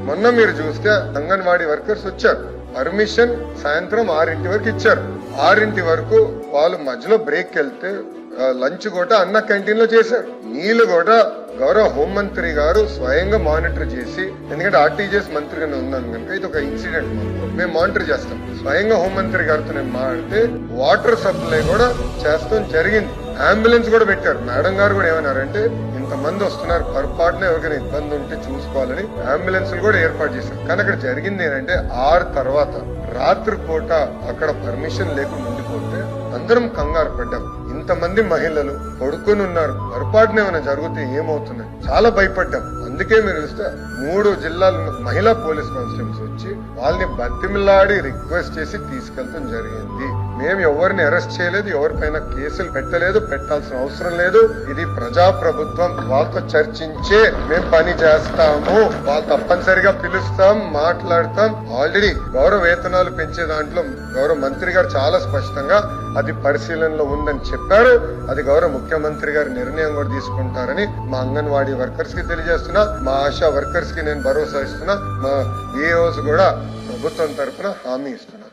మొన్న మీరు చూస్తే అంగన్వాడీ వర్కర్స్ వచ్చారు, పర్మిషన్ సాయంత్రం 6 వరకు ఇచ్చారు. 6 వరకు వాళ్ళు మధ్యలో బ్రేక్ వెళ్తే లంచ్ కూడా అన్న క్యాంటీన్ లో చేశారు. నీళ్లు కూడా గౌరవ హోంమంత్రి గారు స్వయంగా మానిటర్ చేసి, ఎందుకంటే ఆర్టీజీఎస్ మంత్రిగానే ఉన్నాను కనుక ఇది ఒక ఇన్సిడెంట్ మేము మానిటర్ చేస్తాం. స్వయంగా హోంమంత్రి గారితో నేను మాట్లాడితే వాటర్ సప్లై కూడా చేస్తాం జరిగింది. అంబులెన్స్ కూడా పెట్టారు. మేడం గారు కూడా ఏమన్నారంటే ఇంతమంది వస్తున్నారు, పొరపాటున ఎవరికైనా ఇబ్బంది ఉంటే చూసుకోవాలని అంబులెన్స్ కూడా ఏర్పాటు చేశారు. కానీ అక్కడ జరిగింది ఏంటంటే 6 తర్వాత రాత్రి పూట అక్కడ పర్మిషన్ లేకుండా ఉండిపోతే అందరం కంగారు పడ్డాం. ఇంతమంది మహిళలు పడుకొని ఉన్నారు, పొరపాటున ఏమైనా జరిగితే ఏమవుతుంది చాలా భయపడ్డాం. అందుకే మీరు చూస్తే 3 జిల్లాల మహిళా పోలీస్ కానిస్టేబుల్స్ వచ్చి వాళ్ళని బతిమిలాడి రిక్వెస్ట్ చేసి తీసుకెళ్తాం జరిగింది. మేము ఎవరిని అరెస్ట్ చేయలేదు, ఎవరిపైన కేసులు పెట్టలేదు, పెట్టాల్సిన అవసరం లేదు. ఇది ప్రజాప్రభుత్వం, వాళ్ళతో చర్చించే మేము పని చేస్తాము. వాళ్ళు తప్పనిసరిగా పిలుస్తాం, మాట్లాడతాం. ఆల్రెడీ గౌరవ వేతనాలు పెంచే దాంట్లో గౌరవ మంత్రి గారు చాలా స్పష్టంగా అది పరిశీలనలో ఉందని చెప్పారు. అది గౌరవ ముఖ్యమంత్రి గారి నిర్ణయం కూడా తీసుకుంటారని మా అంగన్వాడీ వర్కర్స్ కి తెలియజేస్తున్నా, మా ఆశా వర్కర్స్ కి నేను భరోసా ఇస్తున్నా, మా ఏఓస్ కూడా ప్రభుత్వం తరఫున హామీ ఇస్తున్నా.